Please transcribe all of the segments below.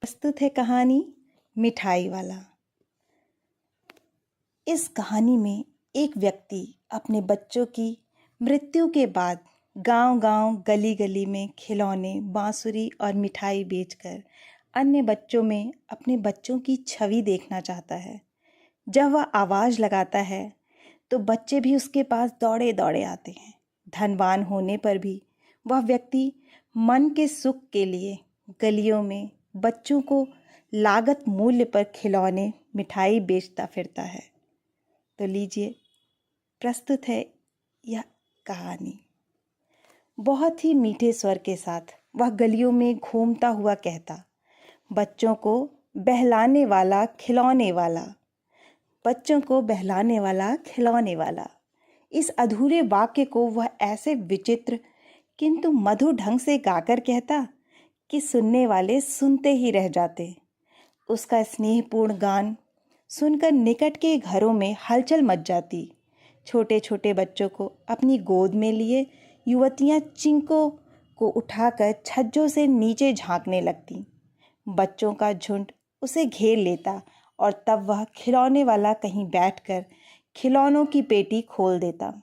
प्रस्तुत है कहानी मिठाई वाला। इस कहानी में एक व्यक्ति अपने बच्चों की मृत्यु के बाद गांव-गांव, गली-गली में खिलौने, बांसुरी और मिठाई बेचकर अन्य बच्चों में अपने बच्चों की छवि देखना चाहता है। जब वह आवाज़ लगाता है तो बच्चे भी उसके पास दौड़े-दौड़े आते हैं। धनवान होने पर भी वह व्यक्ति मन के सुख के लिए गलियों में बच्चों को लागत मूल्य पर खिलौने, मिठाई बेचता फिरता है। तो लीजिए, प्रस्तुत है यह कहानी। बहुत ही मीठे स्वर के साथ वह गलियों में घूमता हुआ कहता, बच्चों को बहलाने वाला खिलौने वाला, बच्चों को बहलाने वाला खिलौने वाला। इस अधूरे वाक्य को वह ऐसे विचित्र किंतु मधुर ढंग से गाकर कहता कि सुनने वाले सुनते ही रह जाते। उसका स्नेहपूर्ण गान सुनकर निकट के घरों में हलचल मच जाती। छोटे छोटे बच्चों को अपनी गोद में लिए युवतियां चिंकों को उठाकर छज्जों से नीचे झांकने लगती। बच्चों का झुंड उसे घेर लेता और तब वह खिलौने वाला कहीं बैठकर खिलौनों की पेटी खोल देता।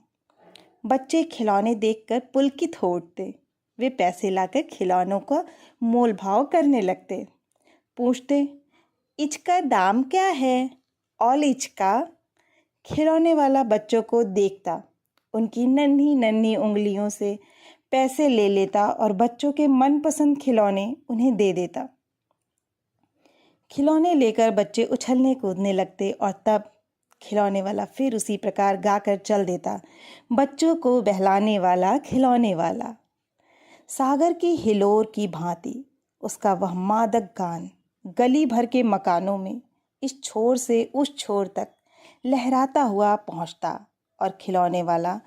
बच्चे खिलौने देखकर पुलकित हो उठते। वे पैसे लाकर खिलौनों का मोल भाव करने लगते। पूछते, इचका दाम क्या है? और इचका? खिलौने वाला बच्चों को देखता, उनकी नन्ही नन्ही उंगलियों से पैसे ले लेता और बच्चों के मनपसंद खिलौने उन्हें दे देता। खिलौने लेकर बच्चे उछलने कूदने लगते और तब खिलौने वाला फिर उसी प्रकार गाकर चल देता, बच्चों को बहलाने वाला खिलौने वाला। सागर की हिलोर की भांति उसका वह मादक गान गली भर के मकानों में इस छोर से उस छोर तक लहराता हुआ पहुंचता और खिलौने वाला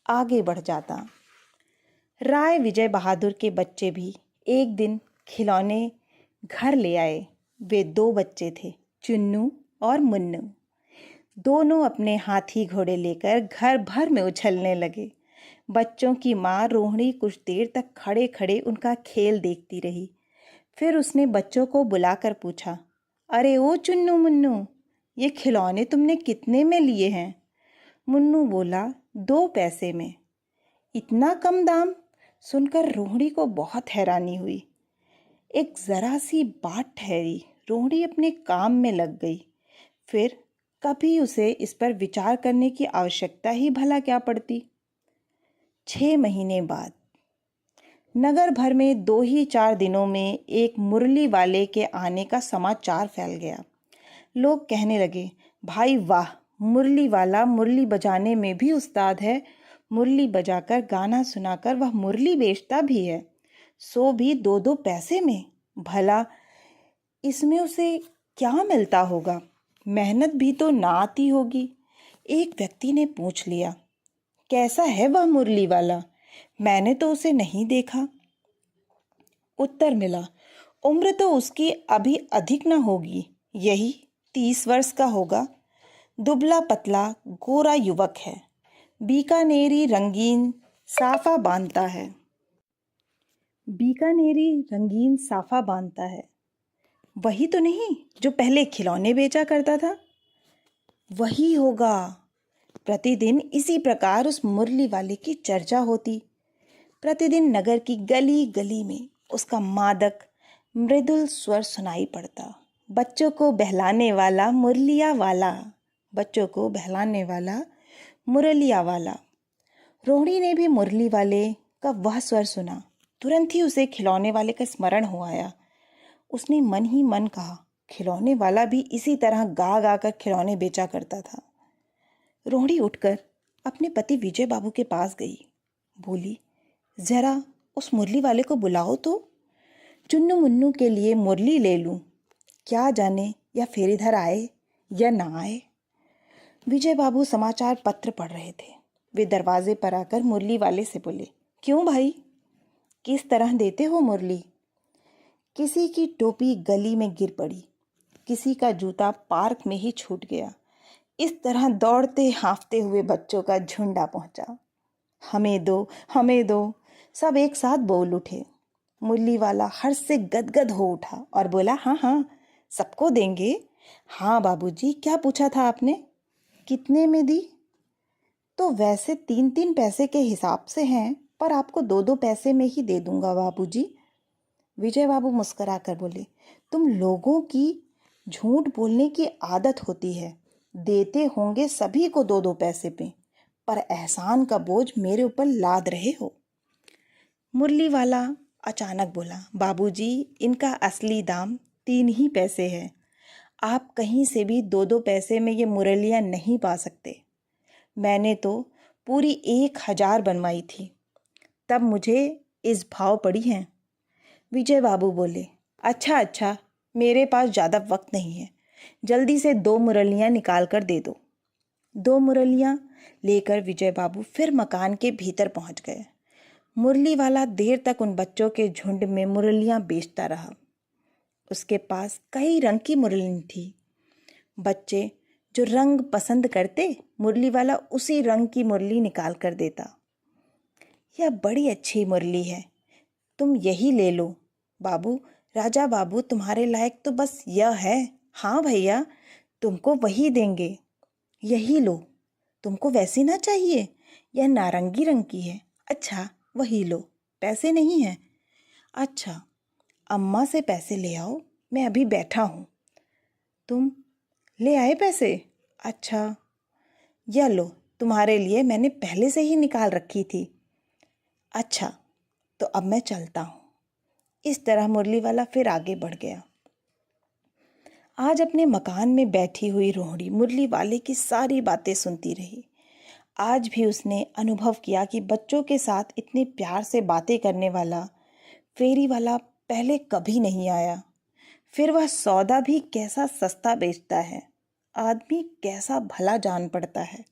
आगे बढ़ जाता। राय विजय बहादुर के बच्चे भी एक दिन खिलौने घर ले आए। वे दो बच्चे थे, चुन्नू और मुन्नू। दोनों अपने हाथी घोड़े लेकर घर भर में उछलने लगे। बच्चों की माँ रोहिणी कुछ देर तक खड़े खड़े उनका खेल देखती रही। फिर उसने बच्चों को बुलाकर पूछा, अरे ओ चुन्नू मुन्नू, ये खिलौने तुमने कितने में लिए हैं? मुन्नू बोला, 2 पैसे में। इतना कम दाम? सुनकर रोहिणी को बहुत हैरानी हुई। एक जरा सी बात ठहरी, रोहिणी अपने काम में लग गई। फिर कभी उसे इस पर विचार करने की आवश्यकता ही भला क्या पड़ती। 6 महीने बाद नगर भर में 2 ही 4 दिनों में एक मुरली वाले के आने का समाचार फैल गया। लोग कहने लगे, भाई वाह, मुरली वाला मुरली बजाने में भी उस्ताद है। मुरली बजाकर गाना सुनाकर वह मुरली बेचता भी है, सो भी 2-2 पैसे में। भला इसमें उसे क्या मिलता होगा? मेहनत भी तो ना आती होगी। एक व्यक्ति ने पूछ लिया, कैसा है वह मुरली वाला? मैंने तो उसे नहीं देखा। उत्तर मिला, उम्र तो उसकी अभी अधिक न होगी, यही 30 वर्ष का होगा। दुबला पतला गोरा युवक है, बीकानेरी रंगीन साफा बांधता है। बीकानेरी रंगीन साफा बांधता है, वही तो नहीं जो पहले खिलौने बेचा करता था? वही होगा। प्रतिदिन इसी प्रकार उस मुरली वाले की चर्चा होती। प्रतिदिन नगर की गली गली में उसका मादक मृदुल स्वर सुनाई पड़ता, बच्चों को बहलाने वाला मुरलिया वाला, बच्चों को बहलाने वाला मुरलिया वाला। रोहिणी ने भी मुरली वाले का वह स्वर सुना। तुरंत ही उसे खिलौने वाले का स्मरण हो आया। उसने मन ही मन कहा, खिलौने वाला भी इसी तरह गा गा कर खिलौने बेचा करता था। रोहिणी उठकर अपने पति विजय बाबू के पास गई। बोली, जरा उस मुरली वाले को बुलाओ तो, चुन्नू मुन्नू के लिए मुरली ले लूं। क्या जाने या फिर इधर आए या ना आए। विजय बाबू समाचार पत्र पढ़ रहे थे। वे दरवाजे पर आकर मुरली वाले से बोले, क्यों भाई, किस तरह देते हो मुरली? किसी की टोपी गली में गिर पड़ी, किसी का जूता पार्क में ही छूट गया। इस तरह दौड़ते हाँफते हुए बच्चों का झुंड आ पहुंचा। हमें दो, हमें दो, सब एक साथ बोल उठे। मुरली वाला हर्ष से गदगद हो उठा और बोला, हाँ हाँ, सबको देंगे। हाँ बाबूजी, क्या पूछा था आपने? कितने में दी? तो वैसे 3-3 पैसे के हिसाब से हैं, पर आपको 2-2 पैसे में ही दे दूंगा बाबूजी। विजय बाबू मुस्कुरा कर बोले, तुम लोगों की झूठ बोलने की आदत होती है। देते होंगे सभी को 2-2 पैसे पे, पर एहसान का बोझ मेरे ऊपर लाद रहे हो। मुरली वाला अचानक बोला, बाबूजी, इनका असली दाम 3 ही पैसे है। आप कहीं से भी 2-2 पैसे में ये मुरलियाँ नहीं पा सकते। मैंने तो पूरी 1000 बनवाई थी, तब मुझे इस भाव पड़ी हैं। विजय बाबू बोले, अच्छा अच्छा, मेरे पास ज़्यादा वक्त नहीं है, जल्दी से 2 मुरलियाँ निकाल कर दे दो। 2 मुरलियाँ लेकर विजय बाबू फिर मकान के भीतर पहुंच गए। मुरली वाला देर तक उन बच्चों के झुंड में मुरलियाँ बेचता रहा। उसके पास कई रंग की मुरली थी। बच्चे जो रंग पसंद करते, मुरली वाला उसी रंग की मुरली निकाल कर देता। यह बड़ी अच्छी मुरली है, तुम यही ले लो। बाबू, राजा बाबू तुम्हारे लायक तो बस यह है। हाँ भैया, तुमको वही देंगे, यही लो। तुमको वैसी ना चाहिए, यह नारंगी रंग की है। अच्छा, वही लो, पैसे नहीं हैं। अच्छा, अम्मा से पैसे ले आओ, मैं अभी बैठा हूँ। तुम ले आए पैसे? अच्छा, यह लो, तुम्हारे लिए मैंने पहले से ही निकाल रखी थी। अच्छा, तो अब मैं चलता हूँ। इस तरह मुरली वाला फिर आगे बढ़ गया। आज अपने मकान में बैठी हुई रोहड़ी मुरली वाले की सारी बातें सुनती रही। आज भी उसने अनुभव किया कि बच्चों के साथ इतने प्यार से बातें करने वाला फेरी वाला पहले कभी नहीं आया। फिर वह सौदा भी कैसा सस्ता बेचता है, आदमी कैसा भला जान पड़ता है।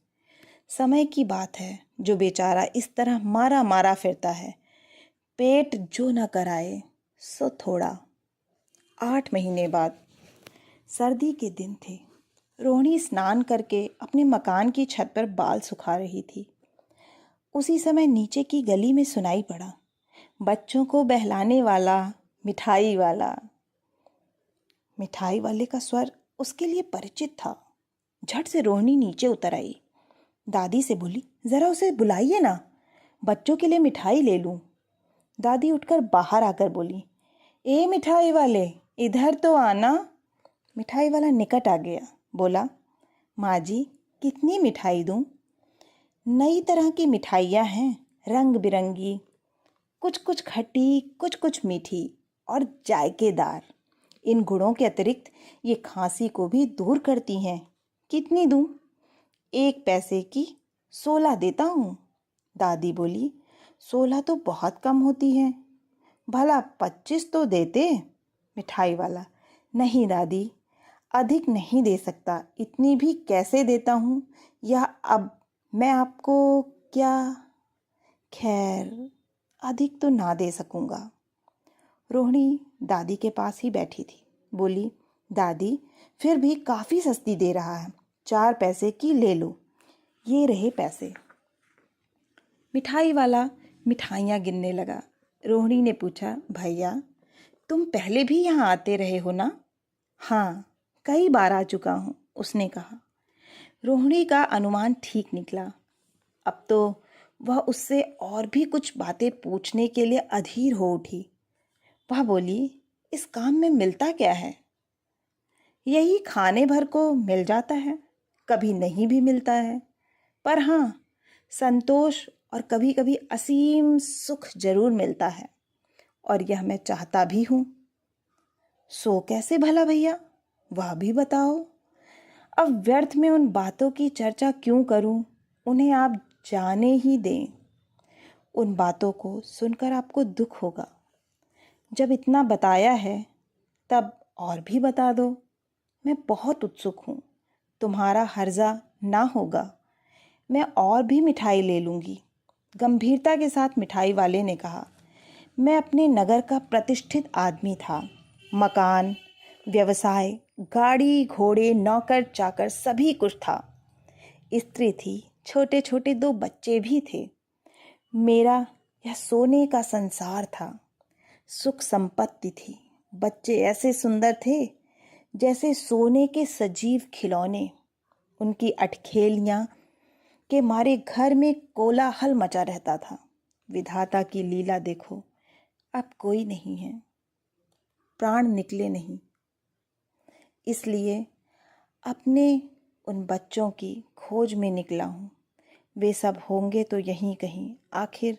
समय की बात है जो बेचारा इस तरह मारा मारा फिरता है। पेट जो न कराए सो थोड़ा। 8 महीने बाद सर्दी के दिन थे। रोहिणी स्नान करके अपने मकान की छत पर बाल सुखा रही थी। उसी समय नीचे की गली में सुनाई पड़ा, बच्चों को बहलाने वाला मिठाई वाला। मिठाई वाले का स्वर उसके लिए परिचित था। झट से रोहिणी नीचे उतर आई। दादी से बोली, जरा उसे बुलाइए ना, बच्चों के लिए मिठाई ले लूं। दादी उठकर बाहर आकर बोली, ए मिठाई वाले, इधर तो आना। मिठाई वाला निकट आ गया, बोला, माँ जी, कितनी मिठाई दूं? नई तरह की मिठाइयाँ हैं, रंग बिरंगी, कुछ कुछ खट्टी, कुछ कुछ मीठी और जायकेदार। इन गुणों के अतिरिक्त ये खांसी को भी दूर करती हैं। कितनी दूं? 1 पैसे की 16 देता हूँ। दादी बोली, 16 तो बहुत कम होती हैं, भला 25 तो देते। मिठाई वाला, नहीं दादी, अधिक नहीं दे सकता, इतनी भी कैसे देता हूँ, या अब मैं आपको क्या, खैर अधिक तो ना दे सकूँगा। रोहिणी दादी के पास ही बैठी थी, बोली, दादी फिर भी काफ़ी सस्ती दे रहा है, 4 पैसे की ले लो, ये रहे पैसे। मिठाई वाला मिठाइयाँ गिनने लगा। रोहिणी ने पूछा, भैया तुम पहले भी यहाँ आते रहे हो ना? हाँ, कई बार आ चुका हूँ, उसने कहा। रोहिणी का अनुमान ठीक निकला। अब तो वह उससे और भी कुछ बातें पूछने के लिए अधीर हो उठी। वह बोली, इस काम में मिलता क्या है? यही खाने भर को मिल जाता है, कभी नहीं भी मिलता है, पर हाँ, संतोष और कभी कभी असीम सुख जरूर मिलता है, और यह मैं चाहता भी हूँ। सो कैसे भला भैया, वह भी बताओ। अब व्यर्थ में उन बातों की चर्चा क्यों करूं, उन्हें आप जाने ही दें। उन बातों को सुनकर आपको दुख होगा। जब इतना बताया है तब और भी बता दो। मैं बहुत उत्सुक हूँ, तुम्हारा हर्जा ना होगा, मैं और भी मिठाई ले लूँगी। गंभीरता के साथ मिठाई वाले ने कहा, मैं अपने नगर का प्रतिष्ठित आदमी था। मकान, व्यवसाय, गाड़ी घोड़े, नौकर चाकर सभी कुछ था। स्त्री थी, छोटे छोटे 2 बच्चे भी थे। मेरा यह सोने का संसार था। सुख संपत्ति थी। बच्चे ऐसे सुंदर थे जैसे सोने के सजीव खिलौने। उनकी अटखेलियां के मारे घर में कोलाहल मचा रहता था। विधाता की लीला देखो, अब कोई नहीं है, प्राण निकले नहीं। इसलिए अपने उन बच्चों की खोज में निकला हूँ। वे सब होंगे तो यहीं कहीं, आखिर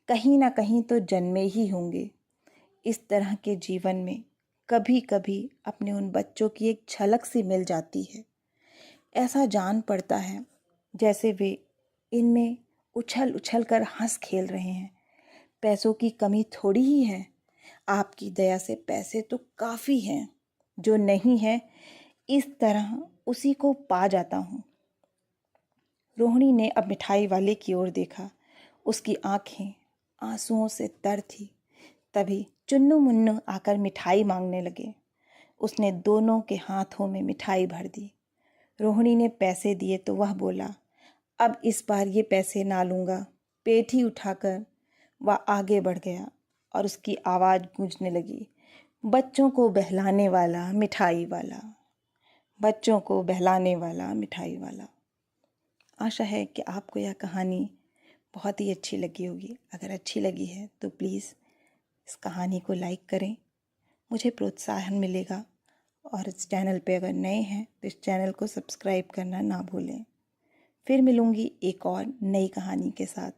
कहीं ना कहीं तो जन्मे ही होंगे। इस तरह के जीवन में कभी कभी अपने उन बच्चों की एक झलक सी मिल जाती है। ऐसा जान पड़ता है जैसे वे इनमें उछल उछल कर हंस खेल रहे हैं। पैसों की कमी थोड़ी ही है, आपकी दया से पैसे तो काफ़ी हैं। जो नहीं है इस तरह उसी को पा जाता हूँ। रोहिणी ने अब मिठाई वाले की ओर देखा। उसकी आंखें आंसुओं से तर थी। तभी चुन्नू मुन्नू आकर मिठाई मांगने लगे। उसने दोनों के हाथों में मिठाई भर दी। रोहिणी ने पैसे दिए तो वह बोला, अब इस बार ये पैसे ना लूँगा। पेठी उठाकर वह आगे बढ़ गया और उसकी आवाज़ गूंजने लगी, बच्चों को बहलाने वाला मिठाई वाला, बच्चों को बहलाने वाला मिठाई वाला। आशा है कि आपको यह कहानी बहुत ही अच्छी लगी होगी। अगर अच्छी लगी है तो प्लीज़ इस कहानी को लाइक करें, मुझे प्रोत्साहन मिलेगा। और इस चैनल पे अगर नए हैं तो इस चैनल को सब्सक्राइब करना ना भूलें। फिर मिलूँगी एक और नई कहानी के साथ।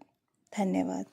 धन्यवाद।